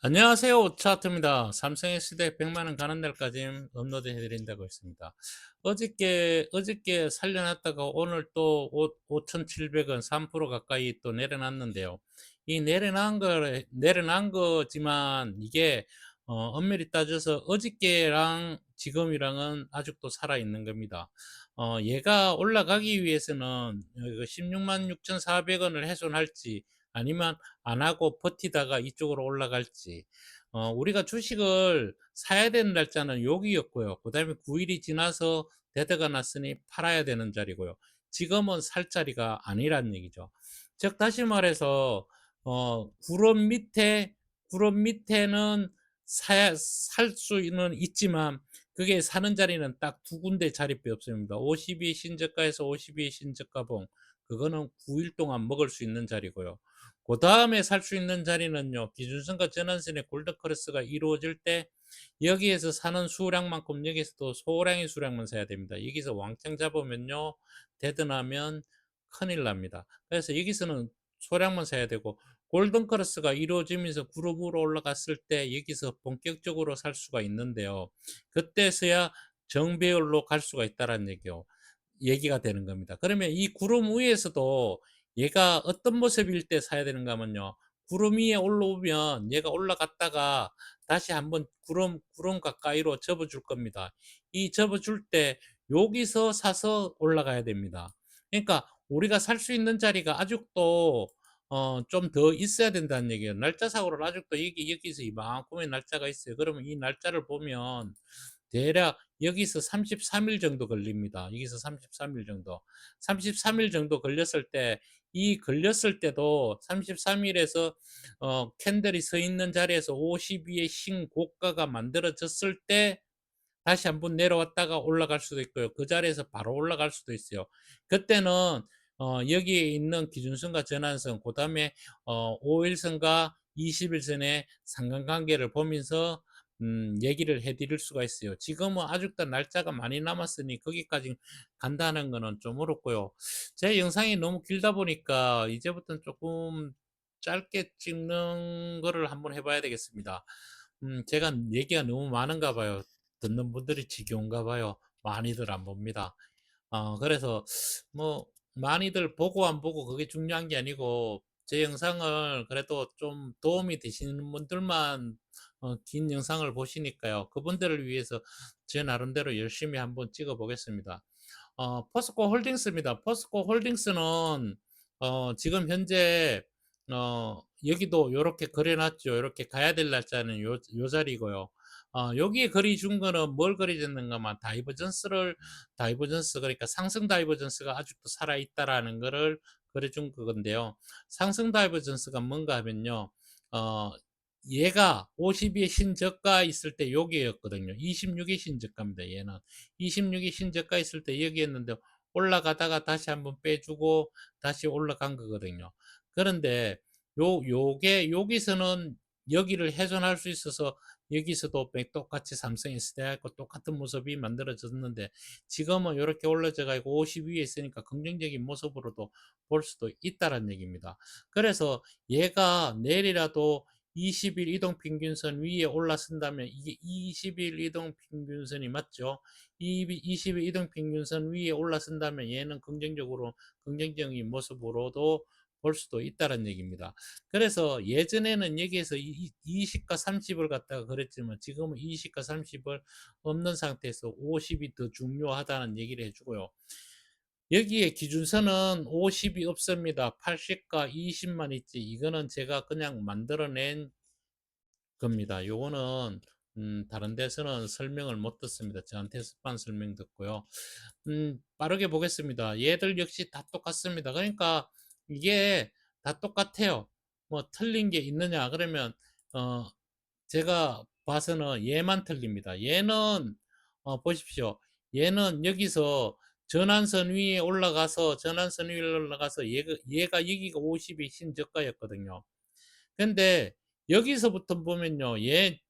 안녕하세요. 오차트입니다. 삼성의 시대 100만 원 가는 날까지 업로드 해드린다고 했습니다. 어저께 살려놨다가 오늘 또 5,700원 3% 가까이 또 내려놨는데요. 이 내려난 거지만 이게 엄밀히 따져서 어저께랑 지금이랑은 아직도 살아있는 겁니다. 얘가 올라가기 위해서는 16만 6,400원을 훼손할지 아니면 안 하고 버티다가 이쪽으로 올라갈지. 우리가 주식을 사야 되는 날짜는 여기였고요. 그다음에 9일이 지나서 데드가 났으니 팔아야 되는 자리고요. 지금은 살 자리가 아니란 얘기죠. 즉 다시 말해서 구름 밑에는 살 수는 있지만 그게 사는 자리는 딱 두 군데 자리밖에 없습니다. 52 신저가에서 52 신저가봉, 그거는 9일 동안 먹을 수 있는 자리고요. 그 다음에 살 수 있는 자리는요, 기준선과 전환선의 골든크로스가 이루어질 때 여기에서 사는 수량만큼 여기서도 소량의 수량만 사야 됩니다. 여기서 왕창 잡으면요, 데드나면 큰일 납니다. 그래서 여기서는 소량만 사야 되고, 골든크로스가 이루어지면서 그룹으로 올라갔을 때 여기서 본격적으로 살 수가 있는데요. 그때서야 정배열로 갈 수가 있다는 얘기가 되는 겁니다. 그러면 이 구름 위에서도 얘가 어떤 모습일 때 사야 되는가 하면요, 구름 위에 올라오면 얘가 올라갔다가 다시 한번 구름 가까이로 접어줄 겁니다. 이 접어줄 때 여기서 사서 올라가야 됩니다. 그러니까 우리가 살 수 있는 자리가 아직도 좀 더 있어야 된다는 얘기예요. 날짜 사고를 아직도 여기서 이만큼의 날짜가 있어요. 그러면 이 날짜를 보면 대략 여기서 33일 정도 걸립니다. 여기서 33일 정도. 33일 정도 걸렸을 때, 이 걸렸을 때도 33일에서 캔들이 서 있는 자리에서 52의 신고가가 만들어졌을 때 다시 한번 내려왔다가 올라갈 수도 있고요. 그 자리에서 바로 올라갈 수도 있어요. 그때는 여기에 있는 기준선과 전환선, 그다음에 5일선과 20일선의 상관관계를 보면서 얘기를 해 드릴 수가 있어요. 지금은 아직도 날짜가 많이 남았으니 거기까지 간다는 거는 좀 어렵고요. 제 영상이 너무 길다 보니까 이제부터는 조금 짧게 찍는 거를 한번 해 봐야 되겠습니다. 제가 얘기가 너무 많은가 봐요. 듣는 분들이 지겨운가 봐요. 많이들 안 봅니다. 그래서 뭐 많이들 보고 안 보고 그게 중요한 게 아니고 제 영상을 그래도 좀 도움이 되시는 분들만 긴 영상을 보시니까요. 그분들을 위해서 제 나름대로 열심히 한번 찍어 보겠습니다. 포스코 홀딩스입니다. 포스코 홀딩스는 지금 현재 여기도 요렇게 그려 놨죠. 요렇게 가야 될 날짜는 요 자리고요. 여기에 그리 준 거는 뭘 그리 줬는가만 다이버전스, 그러니까 상승 다이버전스가 아직도 살아 있다라는 거를 그려 준 거건데요. 상승 다이버전스가 뭔가 하면요. 어 얘가 52의 신저가 있을 때 여기였거든요. 26의 신저가입니다. 얘는 26의 신저가 있을 때 여기였는데 올라가다가 다시 한번 빼주고 다시 올라간 거거든요. 그런데 요게 여기서는 여기를 훼손할 수 있어서 여기서도 똑같이 삼성 SDI하고 똑같은 모습이 만들어졌는데 지금은 이렇게 올라져 가지고 50 위에 있으니까 긍정적인 모습으로도 볼 수도 있다는 얘기입니다. 그래서 얘가 내일이라도 20일 이동평균선 위에 올라선다면 이게 20일 이동평균선이 맞죠? 이 20일 이동평균선 위에 올라선다면 얘는 긍정적인 모습으로도 볼 수도 있다는 얘기입니다. 그래서 예전에는 여기에서 20과 30을 갖다가 그랬지만 지금은 20과 30을 없는 상태에서 50이 더 중요하다는 얘기를 해주고요. 여기에 기준선은 50이 없습니다. 80과 20만 있지. 이거는 제가 그냥 만들어낸 겁니다. 요거는 다른 데서는 설명을 못 듣습니다. 저한테서만 설명 듣고요. 빠르게 보겠습니다. 얘들 역시 다 똑같습니다. 그러니까 이게 다 똑같아요. 뭐 틀린 게 있느냐 그러면 어 제가 봐서는 얘만 틀립니다. 얘는 보십시오. 얘는 여기서 전환선 위에 올라가서 얘가 여기가 50이 신저가였거든요. 근데 여기서부터 보면요.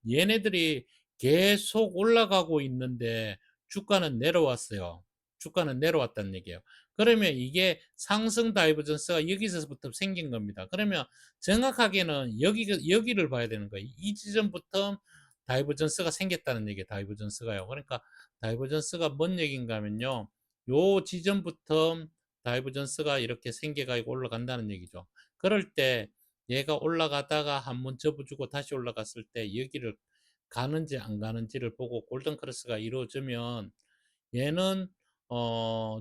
얘네들이 계속 올라가고 있는데 주가는 내려왔어요. 주가는 내려왔다는 얘기예요. 그러면 이게 상승 다이버전스가 여기서부터 생긴 겁니다. 그러면 정확하게는 여기를 봐야 되는 거예요. 이 지점부터 다이버전스가 생겼다는 얘기예요. 다이버전스가요. 그러니까 다이버전스가 뭔 얘기인가 하면요. 요 지점부터 다이버전스가 이렇게 생겨가지고 올라간다는 얘기죠. 그럴 때 얘가 올라가다가 한번 접어주고 다시 올라갔을 때 여기를 가는지 안 가는지를 보고 골든 크로스가 이루어지면 얘는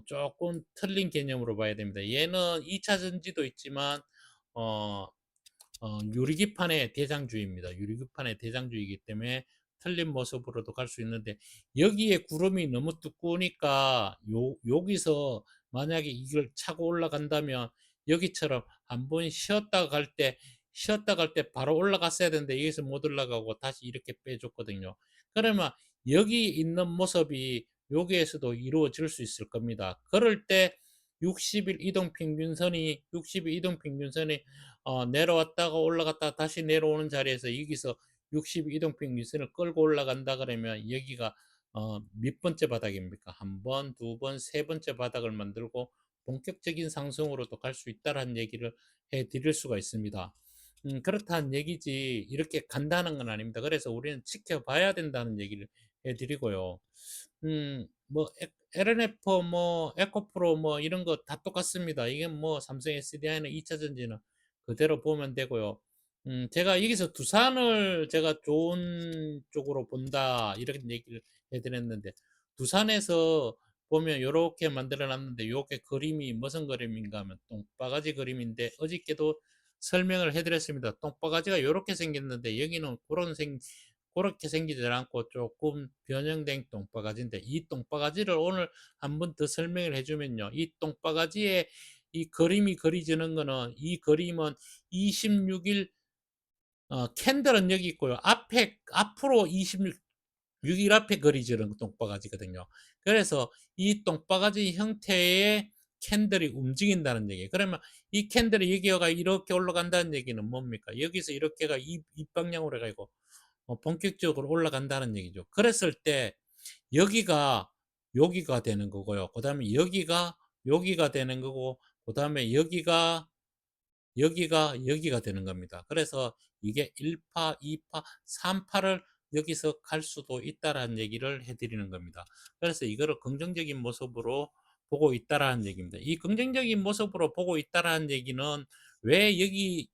조금 틀린 개념으로 봐야 됩니다. 얘는 2차 전지도 있지만 어 유리기판의 대장주입니다. 유리기판의 대장주이기 때문에 틀린 모습으로도 갈 수 있는데 여기에 구름이 너무 두꺼우니까 여기서 만약에 이걸 차고 올라간다면 여기처럼 한번 쉬었다 갈 때 바로 올라갔어야 되는데 여기서 못 올라가고 다시 이렇게 빼줬거든요. 그러면 여기 있는 모습이 여기에서도 이루어질 수 있을 겁니다. 그럴 때 60일 이동 평균선이 내려왔다가 올라갔다가 다시 내려오는 자리에서 여기서 60 이동평균선을 끌고 올라간다 그러면 여기가 몇 번째 바닥입니까? 한 번, 두 번, 세 번째 바닥을 만들고 본격적인 상승으로도 갈 수 있다라는 얘기를 해 드릴 수가 있습니다. 그렇다는 얘기지 이렇게 간다는 건 아닙니다. 그래서 우리는 지켜봐야 된다는 얘기를 해 드리고요. 뭐 LNF 뭐 에코프로 뭐 이런 거 다 똑같습니다. 이게 뭐 삼성 SDI는 2차 전지는 그대로 보면 되고요. 제가 여기서 두산을 제가 좋은 쪽으로 본다 이런 얘기를 해드렸는데 두산에서 보면 요렇게 만들어 놨는데 요게 그림이 무슨 그림인가 하면 똥바가지 그림인데 어저께도 설명을 해드렸습니다. 똥바가지가 요렇게 생겼는데 여기는 그렇게 생기지 않고 조금 변형된 똥바가지인데 이 똥바가지를 오늘 한 번 더 설명을 해주면요. 이 똥바가지에 이 그림이 그려지는 거는 이 그림은 26일 캔들은 여기 있고요. 앞으로 26일 앞에 그려지는 똥바가지거든요. 그래서 이 똥바가지 형태의 캔들이 움직인다는 얘기예요. 그러면 이 캔들이 여기가 이렇게 올라간다는 얘기는 뭡니까? 여기서 이렇게가 이 방향으로 해가지고 본격적으로 올라간다는 얘기죠. 그랬을 때 여기가 되는 거고요. 그 다음에 여기가 되는 거고, 그 다음에 여기가 되는 겁니다. 그래서 이게 1파, 2파, 3파를 여기서 갈 수도 있다라는 얘기를 해드리는 겁니다. 그래서 이거를 긍정적인 모습으로 보고 있다라는 얘기입니다. 이 긍정적인 모습으로 보고 있다라는 얘기는 왜 여기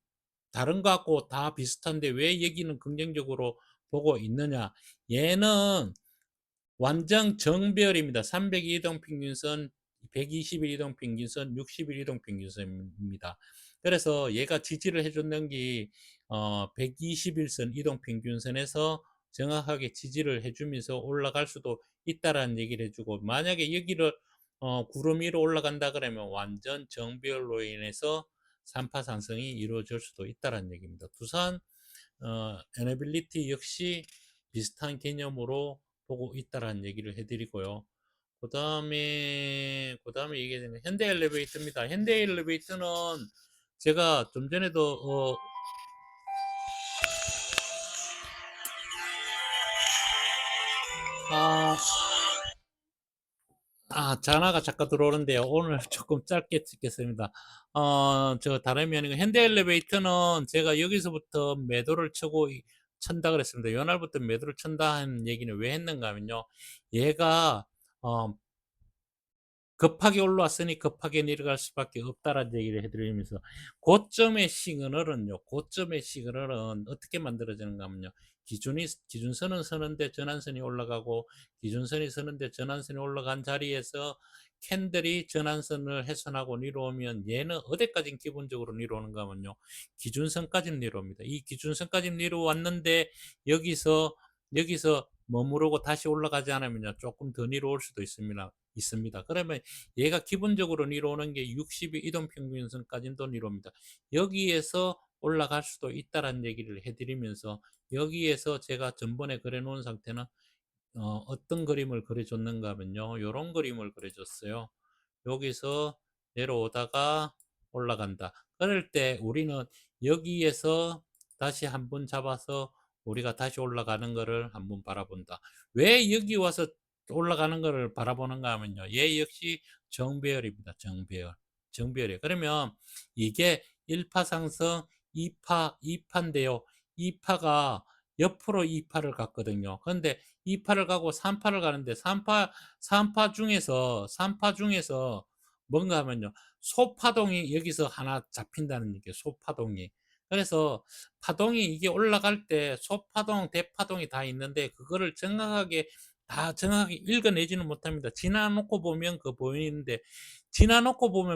다른 거하고 다 비슷한데 왜 여기는 긍정적으로 보고 있느냐? 얘는 완전 정배열입니다. 300 이동평균선, 120일 이동평균선, 60일 이동평균선입니다. 그래서 얘가 지지를 해줬는 게 121선 이동평균선에서 정확하게 지지를 해주면서 올라갈 수도 있다라는 얘기를 해주고 만약에 여기를 구름 위로 올라간다 그러면 완전 정배열로 인해서 3파 상승이 이루어질 수도 있다라는 얘기입니다. 두산 에너빌리티 역시 비슷한 개념으로 보고 있다라는 얘기를 해드리고요. 그 다음에 이게 현대 엘리베이터입니다. 현대 엘리베이터는 제가 좀 전에도 아, 전화가 자꾸 들어오는데요. 오늘 조금 짧게 찍겠습니다. 저 다름이 아니고 현대 엘리베이터는 제가 여기서부터 매도를 천다 그랬습니다. 연말부터 매도를 천다 하는 얘기는 왜 했는가 하면요. 얘가 어, 급하게 올라왔으니 급하게 내려갈 수밖에 없다라는 얘기를 해드리면서 고점의 시그널은 어떻게 만들어지는가 하면요. 기준선은 서는데 전환선이 올라가고 기준선이 서는데 전환선이 올라간 자리에서 캔들이 전환선을 훼손하고 내려오면 얘는 어디까지 기본적으로 내려오는가 하면요. 기준선까지 내려옵니다. 이 기준선까지 내려왔는데 여기서 머무르고 다시 올라가지 않으면요. 조금 더 내려올 수도 있습니다. 그러면 얘가 기본적으로 내려오는 게 60이 이동평균선까지도 내려옵니다. 여기에서 올라갈 수도 있다라는 얘기를 해드리면서 여기에서 제가 전번에 그려놓은 상태는 어떤 그림을 그려줬는가 하면요. 이런 그림을 그려줬어요. 여기서 내려오다가 올라간다. 그럴 때 우리는 여기에서 다시 한번 잡아서 우리가 다시 올라가는 거를 한번 바라본다. 왜 여기 와서 올라가는 거를 바라보는가 하면요. 얘 역시 정배열입니다. 정배열. 정배열이에요. 그러면 이게 1파 상승, 2파인데요. 2파가 옆으로 2파를 갔거든요. 그런데 2파를 가고 3파를 가는데 3파 중에서 뭔가 하면요. 소파동이 여기서 하나 잡힌다는 얘기예요. 소파동이. 그래서 파동이 이게 올라갈 때 소파동, 대파동이 다 있는데 그거를 정확하게 읽어내지는 못합니다. 지나놓고 보면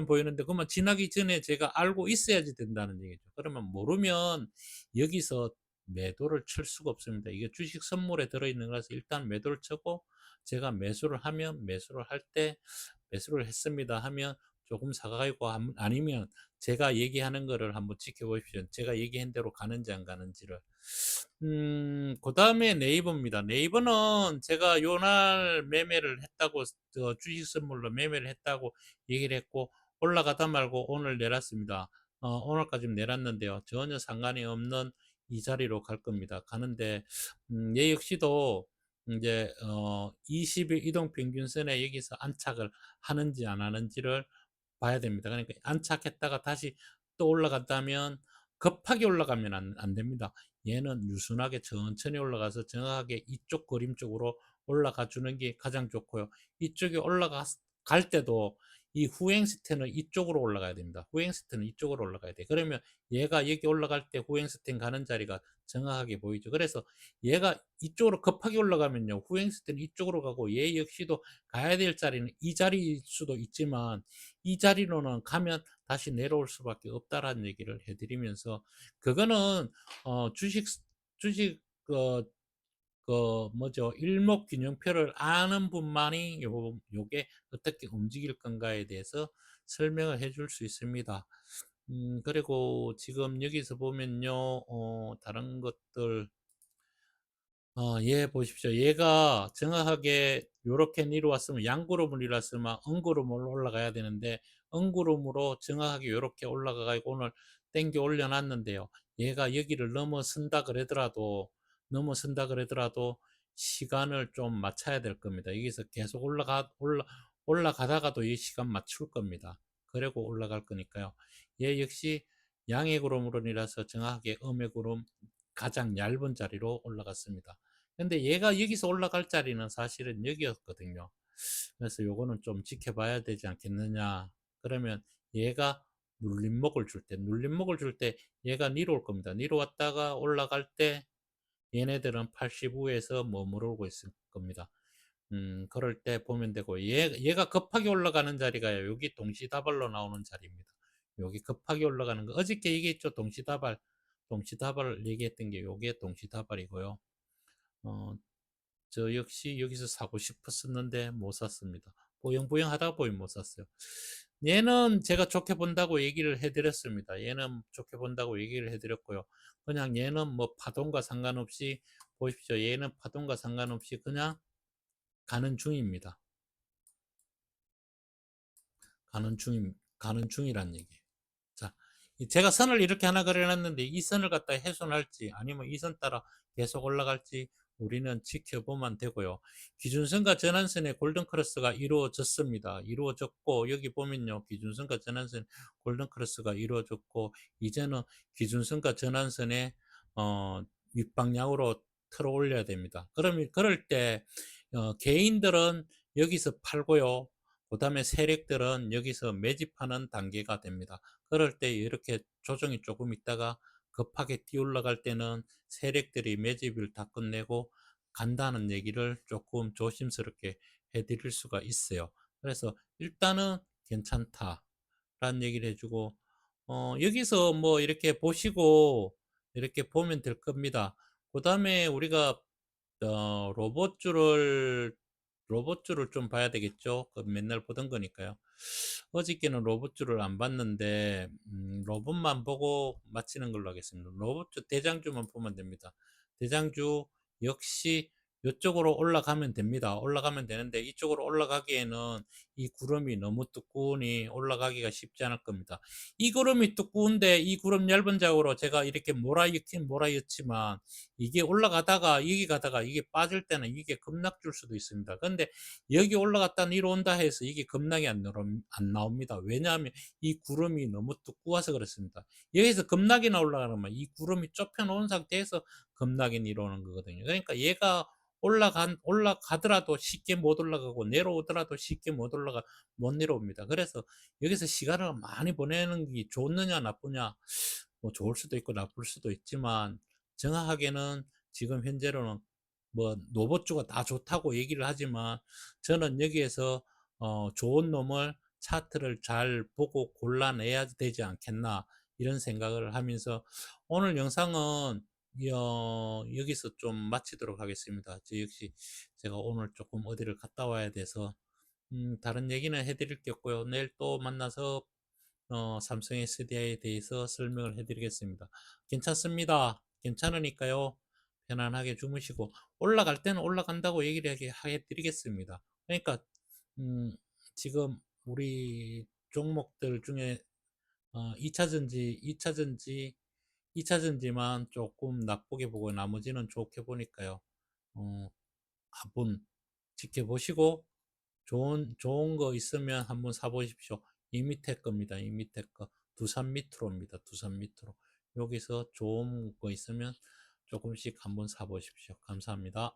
보이는데 그러면 지나기 전에 제가 알고 있어야지 된다는 얘기죠. 그러면 모르면 여기서 매도를 칠 수가 없습니다. 이게 주식 선물에 들어있는 거라서 일단 매도를 쳐고 제가 매수를 할 때 매수를 했습니다 하면 조금 사가지고 아니면 제가 얘기하는 거를 한번 지켜보십시오. 제가 얘기한 대로 가는지 안 가는지를. 그다음에 네이버입니다. 네이버는 제가 요날 매매를 했다고 주식 선물로 매매를 했다고 얘기를 했고 올라가다 말고 오늘 내렸습니다. 오늘까지 내렸는데요. 전혀 상관이 없는 이 자리로 갈 겁니다. 가는데 얘 역시도 이제 20일 이동 평균선에 여기서 안착을 하는지 안 하는지를 봐야 됩니다. 그러니까 안착했다가 다시 또 올라갔다면 급하게 올라가면 안 됩니다. 얘는 유순하게 천천히 올라가서 정확하게 이쪽 그림 쪽으로 올라가 주는 게 가장 좋고요. 이쪽에 올라갈 때도 이 후행스텐은 이쪽으로 올라가야 됩니다. 후행스텐은 이쪽으로 올라가야 돼. 그러면 얘가 여기 올라갈 때 후행스텐 가는 자리가 정확하게 보이죠. 그래서 얘가 이쪽으로 급하게 올라가면요. 후행스텐은 이쪽으로 가고 얘 역시도 가야 될 자리는 이 자리일 수도 있지만 이 자리로는 가면 다시 내려올 수밖에 없다라는 얘기를 해드리면서 그거는 주식 뭐죠 일목균형표를 아는 분만이 요게 어떻게 움직일 건가에 대해서 설명을 해줄 수 있습니다. 그리고 지금 여기서 보면요 다른 것들 얘 보십시오. 얘가 정확하게 요렇게 내려왔으면 양구름을 이뤘으면 음구름으로 올라가야 되는데 음구름으로 정확하게 요렇게 올라가 가지고 오늘 땡겨 올려 놨는데요. 얘가 여기를 넘어선다 그러더라도 시간을 좀 맞춰야 될 겁니다. 여기서 계속 올라가다가도 이 시간 맞출 겁니다. 그리고 올라갈 거니까요. 얘 역시 양의 구름으로이라서 정확하게 음의 구름 가장 얇은 자리로 올라갔습니다. 근데 얘가 여기서 올라갈 자리는 사실은 여기였거든요. 그래서 요거는 좀 지켜봐야 되지 않겠느냐. 그러면 얘가 눌림목을 줄 때 얘가 니로 올 겁니다. 니로 왔다가 올라갈 때 얘네들은 85에서 머무르고 있을 겁니다. 그럴 때 보면 되고 얘가 급하게 올라가는 자리가 여기 동시다발로 나오는 자리입니다. 여기 급하게 올라가는 거 어저께 얘기했죠. 동시다발을 얘기했던 게 요게 동시다발이고요. 저 역시 여기서 사고 싶었었는데 못 샀습니다. 보영보영 하다 보니 못 샀어요. 얘는 제가 좋게 본다고 얘기를 해드렸습니다. 얘는 좋게 본다고 얘기를 해드렸고요. 그냥 얘는 뭐 파동과 상관없이 보십시오. 얘는 파동과 상관없이 그냥 가는 중입니다. 가는 중이란 얘기예요. 자, 제가 선을 이렇게 하나 그려놨는데 이 선을 갖다 훼손할지 아니면 이 선 따라 계속 올라갈지 우리는 지켜보면 되고요. 기준선과 전환선의 골든크로스가 이루어졌습니다. 이루어졌고 여기 보면요. 기준선과 전환선 골든크로스가 이루어졌고 이제는 기준선과 전환선의 윗방향으로 틀어 올려야 됩니다. 그럴 때 개인들은 여기서 팔고요. 그 다음에 세력들은 여기서 매집하는 단계가 됩니다. 그럴 때 이렇게 조정이 조금 있다가 급하게 뛰어 올라갈 때는 세력들이 매집을 다 끝내고 간다는 얘기를 조금 조심스럽게 해드릴 수가 있어요. 그래서 일단은 괜찮다라는 얘기를 해주고 여기서 뭐 이렇게 보시고 이렇게 보면 될 겁니다. 그 다음에 우리가 어, 로봇줄을 로봇줄을 좀 봐야 되겠죠. 맨날 보던 거니까요. 어저께는 로봇줄을 안 봤는데 로봇만 보고 마치는 걸로 하겠습니다. 로봇줄 대장주만 보면 됩니다. 대장주 역시 요쪽으로 올라가면 됩니다. 올라가면 되는데 이쪽으로 올라가기에는 이 구름이 너무 두꺼우니 올라가기가 쉽지 않을 겁니다. 이 구름이 두꺼운데 이 구름 얇은 자국으로 제가 이렇게 몰아익긴 몰아익지만 이게 올라가다가 여기 가다가 이게 빠질 때는 이게 급락 줄 수도 있습니다. 근데 여기 올라갔다 내려온다 해서 이게 급락이 안 나옵니다. 왜냐하면 이 구름이 너무 두꺼워서 그렇습니다. 여기서 급락이나 올라가려면 이 구름이 좁혀 놓은 상태에서 급락이 내려오는 거거든요. 그러니까 얘가 올라가더라도 쉽게 못 올라가고 내려오더라도 쉽게 못 내려옵니다. 그래서 여기서 시간을 많이 보내는 게 좋느냐 나쁘냐, 뭐 좋을 수도 있고 나쁠 수도 있지만 정확하게는 지금 현재로는 뭐 노보주가 다 좋다고 얘기를 하지만 저는 여기에서 좋은 놈을 차트를 잘 보고 골라내야 되지 않겠나 이런 생각을 하면서 오늘 영상은 여기서 좀 마치도록 하겠습니다. 저 역시 제가 오늘 조금 어디를 갔다 와야 돼서 다른 얘기는 해드릴 게 없고요. 내일 또 만나서 삼성 SDI에 대해서 설명을 해드리겠습니다. 괜찮습니다. 괜찮으니까요. 편안하게 주무시고 올라갈 때는 올라간다고 얘기를 해드리겠습니다. 그러니까 음, 지금 우리 종목들 중에 2차전지, 2차전지, 2차전지만 조금 나쁘게 보고 나머지는 좋게 보니까요. 어, 한번 지켜보시고 좋은 거 있으면 한번 사보십시오. 이 밑에 겁니다. 이 밑에 거. 두산 밑으로입니다. 두산 밑으로. 여기서 좋은 거 있으면 조금씩 한번 사보십시오. 감사합니다.